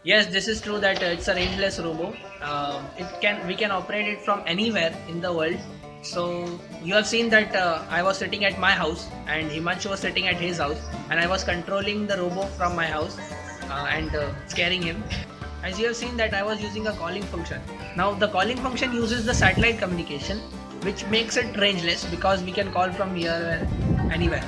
Yes, this is true that it's a rangeless robo. It can we can operate it from anywhere in the world. So you have seen that I was sitting at my house and Himanshu was sitting at his house, and I was controlling the robo from my house and scaring him. As you have seen that I was using a calling function. Now the calling function uses the satellite communication, which makes it rangeless because we can call from here anywhere.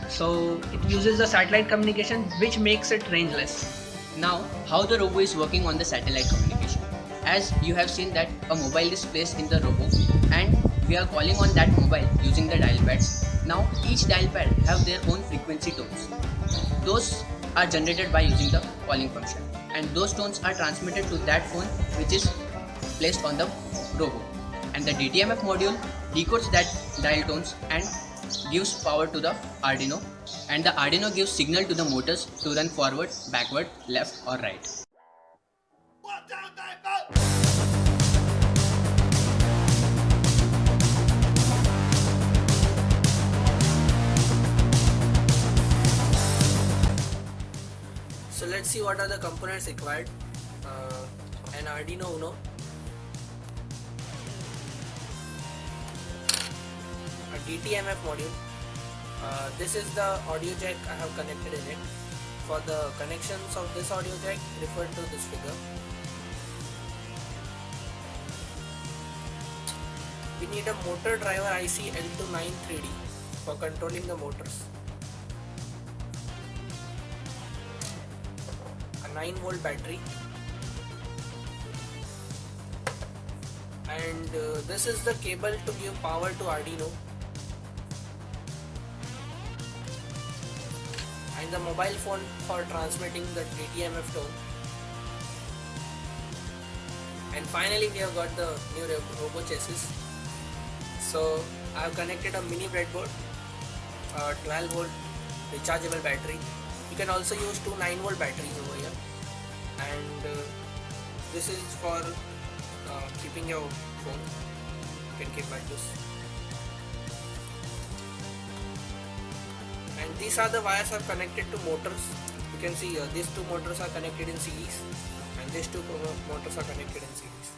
So it uses the satellite communication, which makes it rangeless. Now, how the robo is working on the satellite communication. As you have seen that a mobile is placed in the robo and we are calling on that mobile using the dial pads. Now, each dial pad have their own frequency tones. Those are generated by using the calling function, and those tones are transmitted to that phone which is placed on the robo. And the DTMF module decodes that dial tones and gives power to the Arduino, and the Arduino gives signal to the motors to run forward, backward, left or right. So let's see what are the components required. An Arduino Uno, a DTMF module. This is the audio jack I have connected in it. For the connections of this audio jack, refer to this figure. We need a motor driver IC L293D for controlling the motors. A 9-volt battery. And this is the cable to give power to Arduino. And the mobile phone for transmitting the DTMF tone. And finally we have got the new robo chassis. So I have connected a mini breadboard, a 12-volt rechargeable battery. You can also use two 9-volt batteries over here. And this is for keeping your phone. You can keep like this. And these are the wires are connected to motors. You can see these two motors are connected in series, and these two motors are connected in series.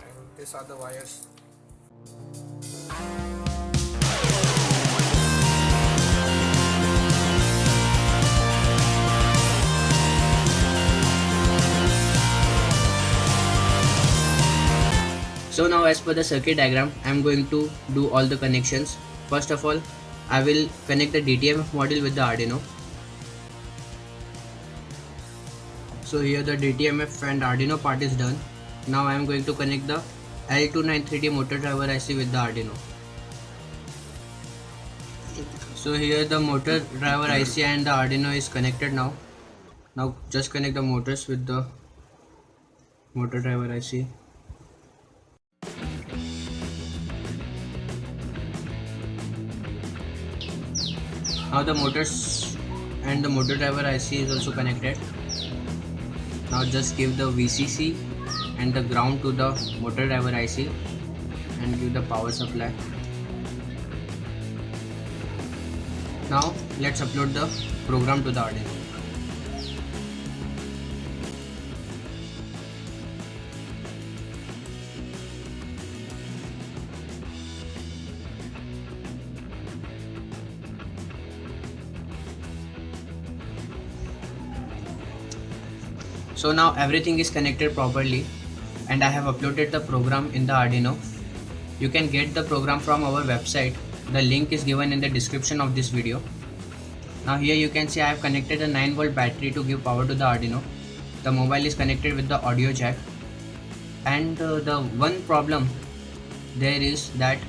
And these are the wires. So now, as per the circuit diagram, I am going to do all the connections. First of all, I will connect the DTMF module with the Arduino. So here the DTMF and Arduino part is done. Now I am going to connect the L293D motor driver IC with the Arduino. So here the motor driver IC and the Arduino is connected now. Now just connect the motors with the motor driver IC. Now the motors and the motor driver IC is also connected. Now just give the VCC and the ground to the motor driver IC and give the power supply. Now let's upload the program to the Arduino. So now everything is connected properly and I have uploaded the program in the Arduino. You can get the program from our website. The link is given in the description of this video. Now here you can see I have connected a 9-volt battery to give power to the Arduino. The mobile is connected with the audio jack. And the one problem there is that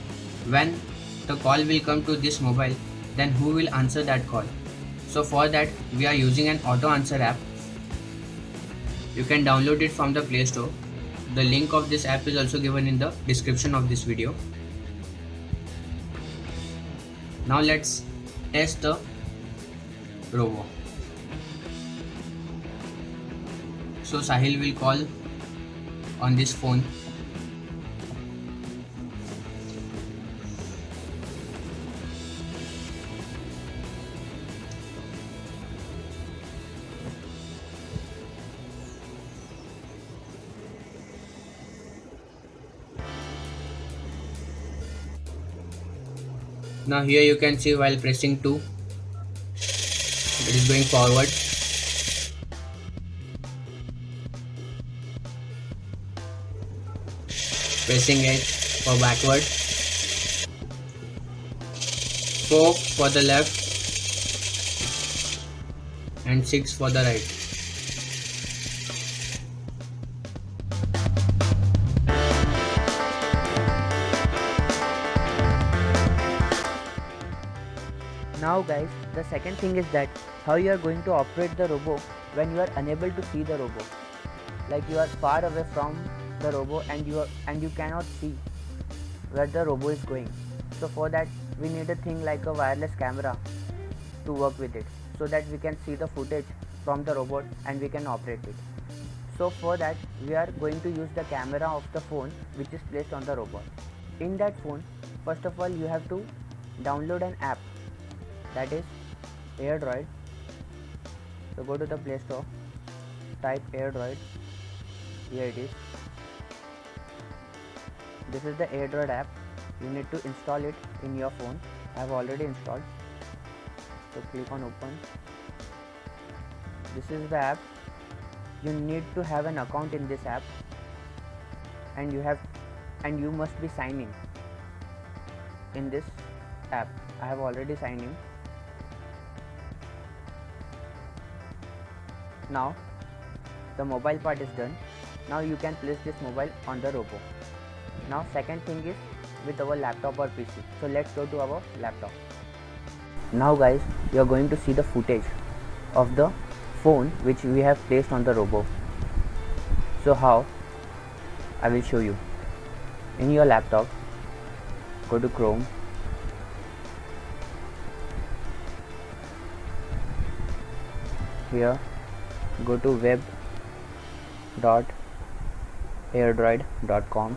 when the call will come to this mobile, then who will answer that call? So for that we are using an auto answer app. You can download it from the Play Store. The link of this app is also given in the description of this video. Now let's test the robo. So Sahil will call on this phone. Now here you can see while pressing 2, it is going forward. Pressing 8 for backward. 4 for the left and 6 for the right. Now guys, the second thing is that how you are going to operate the robo when you are unable to see the robo. Like you are far away from the robo and you cannot see where the robo is going. So for that we need a thing like a wireless camera to work with it, so that we can see the footage from the robot and we can operate it. So for that we are going to use the camera of the phone which is placed on the robot. In that phone, first of all you have to download an app, that is AirDroid. So go to the Play Store, type AirDroid, here it is. This is the AirDroid app. You need to install it in your phone. I have already installed. So click on open. This is the app. You need to have an account in this app, and you must be signing in this app. I have already signed in. Now the mobile part is done. Now you can place this mobile on the robo. Now second thing is with our laptop or PC. So let's go to our laptop. Now guys, you are going to see the footage of the phone which we have placed on the robo. So how? I will show you. In your laptop, go to Chrome. Here go to web.airdroid.com.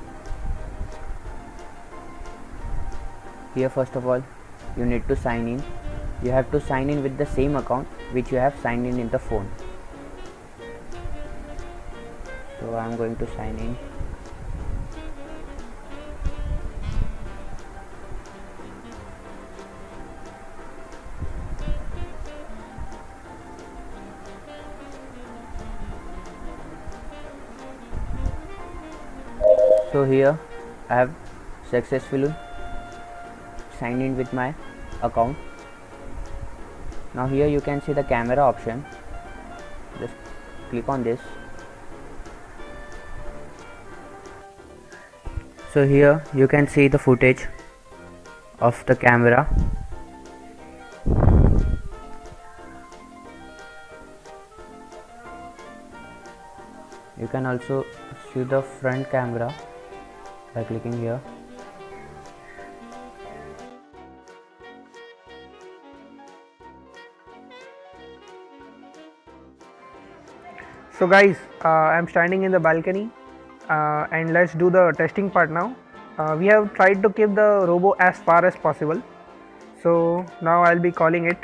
Here first of all you need to sign in. You have to sign in with the same account which you have signed in the phone. So I am going to sign in. So here I have successfully signed in with my account. Now here you can see the camera option. Just click on this. So here you can see the footage of the camera. You can also see the front camera by clicking here. So guys, I'm standing in the balcony and let's do the testing part now. We have tried to keep the robo as far as possible. So now I'll be calling it.